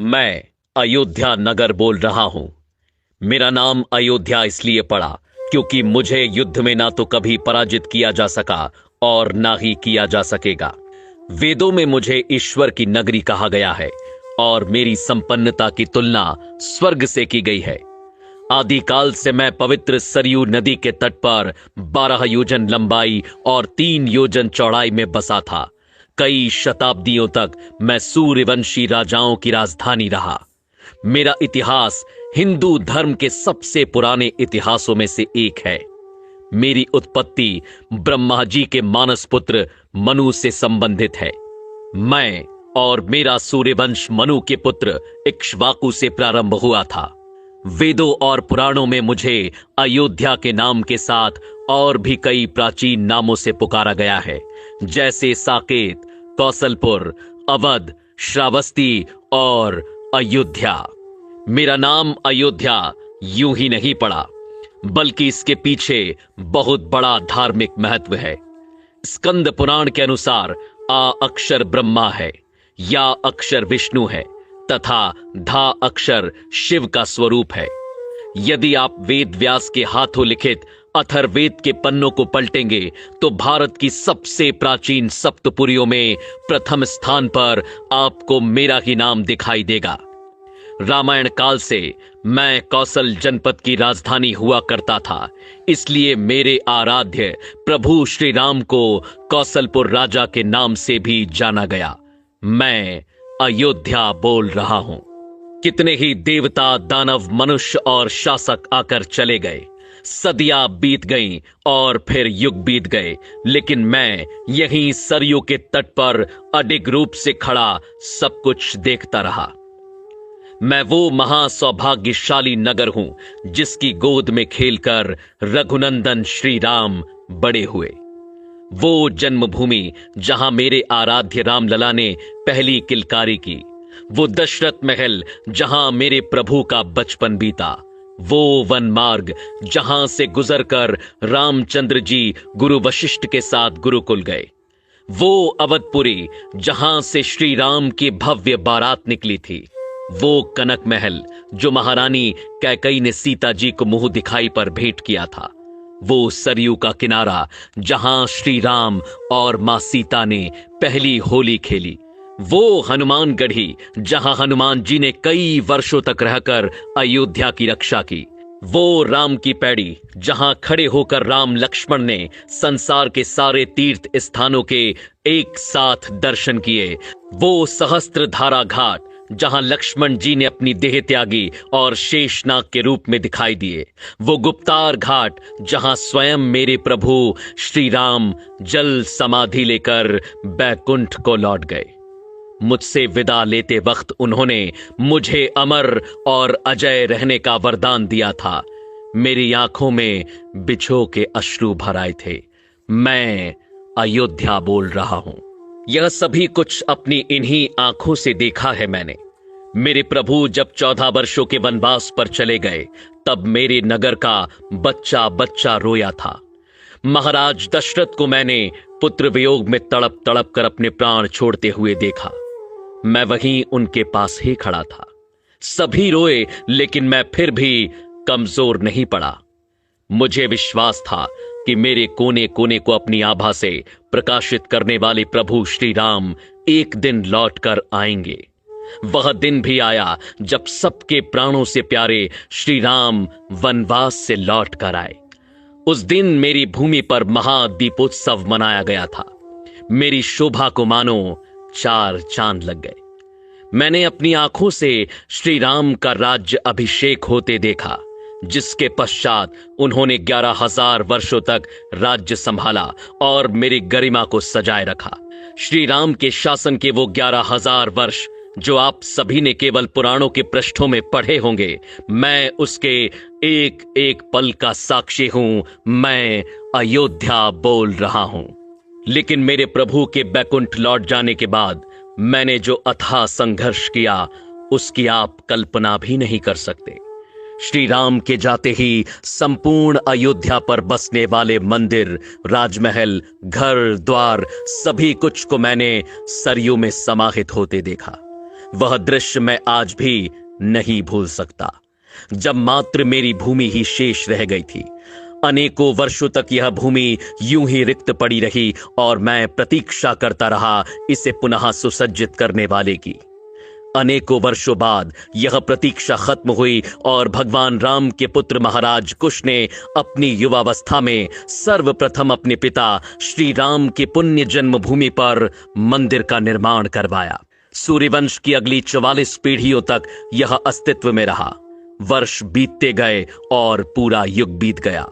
मैं अयोध्या नगर बोल रहा हूं। मेरा नाम अयोध्या इसलिए पड़ा क्योंकि मुझे युद्ध में ना तो कभी पराजित किया जा सका और ना ही किया जा सकेगा। वेदों में मुझे ईश्वर की नगरी कहा गया है और मेरी संपन्नता की तुलना स्वर्ग से की गई है। आदिकाल से मैं पवित्र सरयू नदी के तट पर 12 योजन लंबाई और 3 योजन चौड़ाई में बसा था। कई शताब्दियों तक मैं सूर्यवंशी राजाओं की राजधानी रहा। मेरा इतिहास हिंदू धर्म के सबसे पुराने इतिहासों में से एक है। मेरी उत्पत्ति ब्रह्मा जी के मानस पुत्र मनु से संबंधित है। मैं और मेरा सूर्यवंश मनु के पुत्र इक्ष्वाकु से प्रारंभ हुआ था। वेदों और पुराणों में मुझे अयोध्या के नाम के साथ और भी कई प्राचीन नामों से पुकारा गया है, जैसे साकेत, कौशलपुर, अवध, श्रावस्ती और अयोध्या। मेरा नाम अयोध्या यूं ही नहीं पड़ा, बल्कि इसके पीछे बहुत बड़ा धार्मिक महत्व है। स्कंद पुराण के अनुसार आ अक्षर ब्रह्मा है, या अक्षर विष्णु है तथा धा अक्षर शिव का स्वरूप है। यदि आप वेद व्यास के हाथों लिखित अथर्ववेद के पन्नों को पलटेंगे तो भारत की सबसे प्राचीन सप्तपुरियों में प्रथम स्थान पर आपको मेरा ही नाम दिखाई देगा। रामायण काल से मैं कौशल जनपद की राजधानी हुआ करता था, इसलिए मेरे आराध्य प्रभु श्री राम को कौशलपुर राजा के नाम से भी जाना गया। मैं अयोध्या बोल रहा हूं। कितने ही देवता, दानव, मनुष्य और शासक आकर चले गए, सदियां बीत गईं और फिर युग बीत गए, लेकिन मैं यहीं सरयू के तट पर अडिग रूप से खड़ा सब कुछ देखता रहा। मैं वो महासौभाग्यशाली नगर हूं जिसकी गोद में खेलकर रघुनंदन श्री राम बड़े हुए। वो जन्मभूमि जहां मेरे आराध्य रामलला ने पहली किलकारी की, वो दशरथ महल जहां मेरे प्रभु का बचपन बीता, वो वन मार्ग जहां से गुजरकर रामचंद्र जी गुरु वशिष्ठ के साथ गुरुकुल गए, वो अवधपुरी जहां से श्री राम की भव्य बारात निकली थी, वो कनक महल जो महारानी कैकई ने सीता जी को मुंह दिखाई पर भेंट किया था, वो सरयू का किनारा जहां श्री राम और मां सीता ने पहली होली खेली, वो हनुमान गढ़ी जहां हनुमान जी ने कई वर्षों तक रहकर अयोध्या की रक्षा की, वो राम की पैड़ी जहां खड़े होकर राम लक्ष्मण ने संसार के सारे तीर्थ स्थानों के एक साथ दर्शन किए, वो सहस्त्रधारा घाट जहां लक्ष्मण जी ने अपनी देह त्यागी और शेषनाग के रूप में दिखाई दिए, वो गुप्तार घाट जहां स्वयं मेरे प्रभु श्री राम जल समाधि लेकर बैकुंठ को लौट गए। मुझसे विदा लेते वक्त उन्होंने मुझे अमर और अजय रहने का वरदान दिया था। मेरी आंखों में बिछो के अश्रु भर आए थे। मैं अयोध्या बोल रहा हूं। यह सभी कुछ अपनी इन्हीं आंखों से देखा है मैंने। मेरे प्रभु जब 14 वर्षों के वनवास पर चले गए, तब मेरे नगर का बच्चा बच्चा रोया था। महाराज दशरथ को मैंने पुत्र वियोग में तड़प तड़प कर अपने प्राण छोड़ते हुए देखा। मैं वहीं उनके पास ही खड़ा था। सभी रोए, लेकिन मैं फिर भी कमजोर नहीं पड़ा। मुझे विश्वास था कि मेरे कोने कोने को अपनी आभा से प्रकाशित करने वाले प्रभु श्री राम एक दिन लौट कर आएंगे। वह दिन भी आया जब सबके प्राणों से प्यारे श्री राम वनवास से लौट कर आए। उस दिन मेरी भूमि पर महादीपोत्सव मनाया गया था। मेरी शोभा को मानो 4 चांद लग गए। मैंने अपनी आंखों से श्री राम का राज्य अभिषेक होते देखा, जिसके पश्चात उन्होंने 11,000 वर्षों तक राज्य संभाला और मेरी गरिमा को सजाए रखा। श्री राम के शासन के वो 11,000 वर्ष जो आप सभी ने केवल पुराणों के पृष्ठों में पढ़े होंगे, मैं उसके एक एक पल का साक्षी हूं। मैं अयोध्या बोल रहा हूं। लेकिन मेरे प्रभु के बैकुंठ लौट जाने के बाद मैंने जो अथाह संघर्ष किया, उसकी आप कल्पना भी नहीं कर सकते। श्री राम के जाते ही संपूर्ण अयोध्या पर बसने वाले मंदिर, राजमहल, घर द्वार, सभी कुछ को मैंने सरयू में समाहित होते देखा। वह दृश्य मैं आज भी नहीं भूल सकता, जब मात्र मेरी भूमि ही शेष रह गई थी। अनेकों वर्षों तक यह भूमि यूं ही रिक्त पड़ी रही और मैं प्रतीक्षा करता रहा इसे पुनः सुसज्जित करने वाले की। अनेकों वर्षों बाद यह प्रतीक्षा खत्म हुई और भगवान राम के पुत्र महाराज कुश ने अपनी युवावस्था में सर्वप्रथम अपने पिता श्री राम की पुण्य जन्मभूमि पर मंदिर का निर्माण करवाया। सूर्यवंश की अगली 44 पीढ़ियों तक यह अस्तित्व में रहा। वर्ष बीतते गए और पूरा युग बीत गया।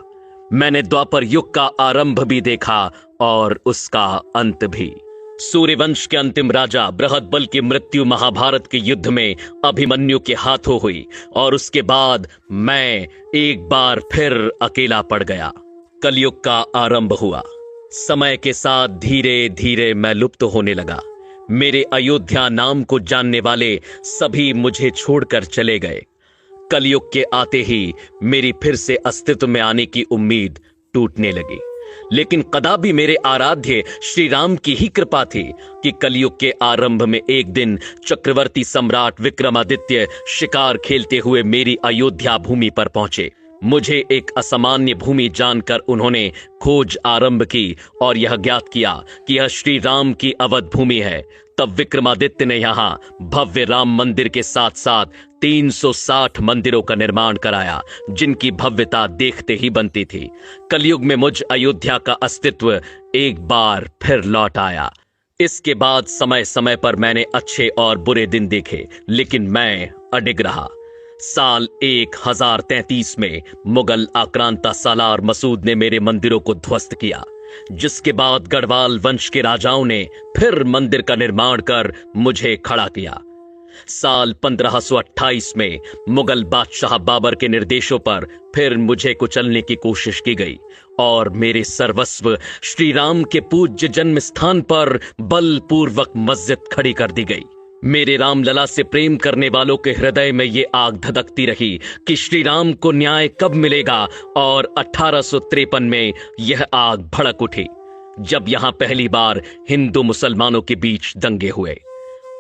मैंने द्वापर युग का आरंभ भी देखा और उसका अंत भी। सूर्यवंश के अंतिम राजा बृहदबल की मृत्यु महाभारत के युद्ध में अभिमन्यु के हाथों हुई और उसके बाद मैं एक बार फिर अकेला पड़ गया। कलयुग का आरंभ हुआ। समय के साथ धीरे धीरे मैं लुप्त होने लगा। मेरे अयोध्या नाम को जानने वाले सभी मुझे छोड़कर चले गए। कलयुग के आते ही मेरी फिर से अस्तित्व में आने की उम्मीद टूटने लगी। लेकिन कदापि मेरे आराध्य श्री राम की ही कृपा थी कि कलयुग के आरंभ में एक दिन चक्रवर्ती सम्राट विक्रमादित्य शिकार खेलते हुए मेरी अयोध्या भूमि पर पहुंचे। मुझे एक असामान्य भूमि जानकर उन्होंने खोज आरंभ की और यह ज्ञात किया कि यह श्री राम की अवध भूमि है। तब विक्रमादित्य ने यहां भव्य राम मंदिर के साथ साथ 360 मंदिरों का निर्माण कराया, जिनकी भव्यता देखते ही बनती थी। कलयुग में मुझ अयोध्या का अस्तित्व एक बार फिर लौट आया। इसके बाद समय समय पर मैंने अच्छे और बुरे दिन देखे, लेकिन मैं अडिग रहा। साल 1033 में मुगल आक्रांता सालार मसूद ने मेरे मंदिरों को ध्वस्त किया, जिसके बाद गढ़वाल वंश के राजाओं ने फिर मंदिर का निर्माण कर मुझे खड़ा किया। साल 1528 में मुगल बादशाह बाबर के निर्देशों पर फिर मुझे कुचलने की कोशिश की गई और मेरे सर्वस्व श्री राम के पूज्य जन्म स्थान पर बलपूर्वक मस्जिद खड़ी कर दी गई। मेरे रामलला से प्रेम करने वालों के हृदय में ये आग धधकती रही कि श्री राम को न्याय कब मिलेगा, और 1853 में यह आग भड़क उठी, जब यहां पहली बार हिंदू मुसलमानों के बीच दंगे हुए।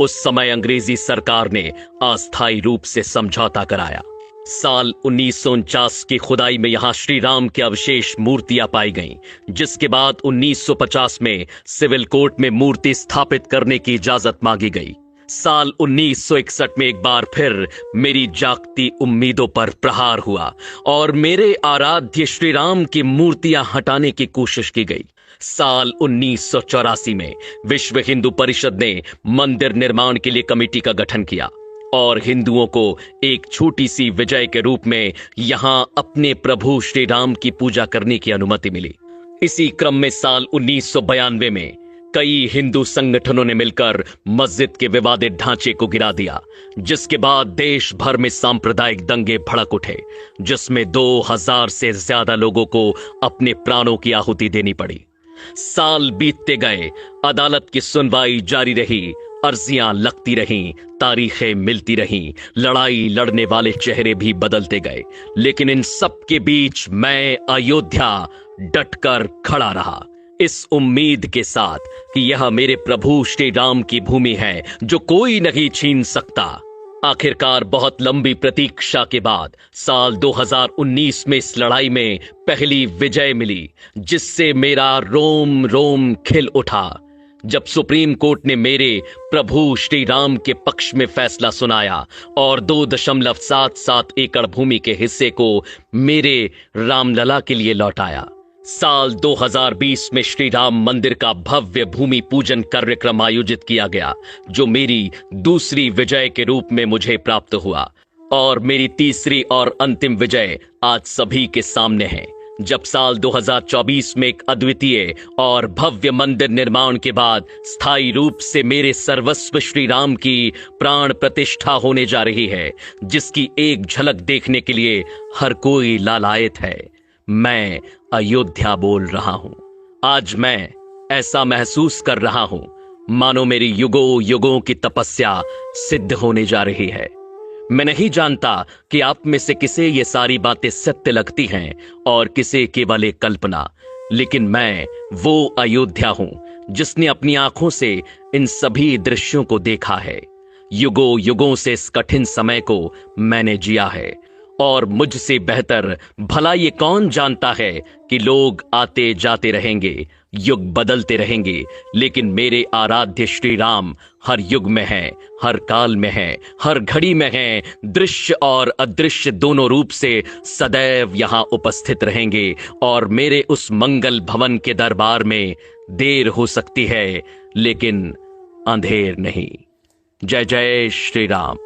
उस समय अंग्रेजी सरकार ने अस्थायी रूप से समझौता कराया। साल 1949 की खुदाई में यहां श्री राम के अवशेष मूर्तियां पाई गईं, जिसके बाद 1950 में सिविल कोर्ट में मूर्ति स्थापित करने की इजाजत मांगी गई। साल 1961 में एक बार फिर मेरी जागती उम्मीदों पर प्रहार हुआ और मेरे आराध्य श्री राम की मूर्तियां हटाने की कोशिश की गई। साल 1984 में विश्व हिंदू परिषद ने मंदिर निर्माण के लिए कमेटी का गठन किया और हिंदुओं को एक छोटी सी विजय के रूप में यहां अपने प्रभु श्री राम की पूजा करने की अनुमति मिली। इसी क्रम में साल 1992 में कई हिंदू संगठनों ने मिलकर मस्जिद के विवादित ढांचे को गिरा दिया, जिसके बाद देश भर में सांप्रदायिक दंगे भड़क उठे, जिसमें 2000 से ज्यादा लोगों को अपने प्राणों की आहुति देनी पड़ी। साल बीतते गए, अदालत की सुनवाई जारी रही, अर्जियां लगती रहीं, तारीखें मिलती रहीं, लड़ाई लड़ने वाले चेहरे भी बदलते गए, लेकिन इन सब के बीच मैं अयोध्या डटकर खड़ा रहा, इस उम्मीद के साथ कि यह मेरे प्रभु श्री राम की भूमि है जो कोई नहीं छीन सकता। आखिरकार बहुत लंबी प्रतीक्षा के बाद साल 2019 में इस लड़ाई में पहली विजय मिली, जिससे मेरा रोम रोम खिल उठा, जब सुप्रीम कोर्ट ने मेरे प्रभु श्री राम के पक्ष में फैसला सुनाया और 2.77 एकड़ भूमि के हिस्से को मेरे रामलला के लिए लौटाया। साल 2020 में श्री राम मंदिर का भव्य भूमि पूजन कार्यक्रम आयोजित किया गया, जो मेरी दूसरी विजय के रूप में मुझे प्राप्त हुआ, और मेरी तीसरी और अंतिम विजय आज सभी के सामने है, जब साल 2024 में एक अद्वितीय और भव्य मंदिर निर्माण के बाद स्थायी रूप से मेरे सर्वस्व श्री राम की प्राण प्रतिष्ठा होने जा रही है, जिसकी एक झलक देखने के लिए हर कोई लालायित है। मैं अयोध्या बोल रहा हूं। आज मैं ऐसा महसूस कर रहा हूं मानो मेरी युगों युगों की तपस्या सिद्ध होने जा रही है। मैं नहीं जानता कि आप में से किसे ये सारी बातें सत्य लगती हैं और किसे केवल एक कल्पना, लेकिन मैं वो अयोध्या हूं जिसने अपनी आंखों से इन सभी दृश्यों को देखा है। युगों युगों से इस कठिन समय को मैंने जिया है, और मुझसे बेहतर भला ये कौन जानता है कि लोग आते जाते रहेंगे, युग बदलते रहेंगे, लेकिन मेरे आराध्य श्री राम हर युग में हैं, हर काल में हैं, हर घड़ी में हैं, दृश्य और अदृश्य दोनों रूप से सदैव यहां उपस्थित रहेंगे। और मेरे उस मंगल भवन के दरबार में देर हो सकती है, लेकिन अंधेर नहीं। जय जय श्री राम।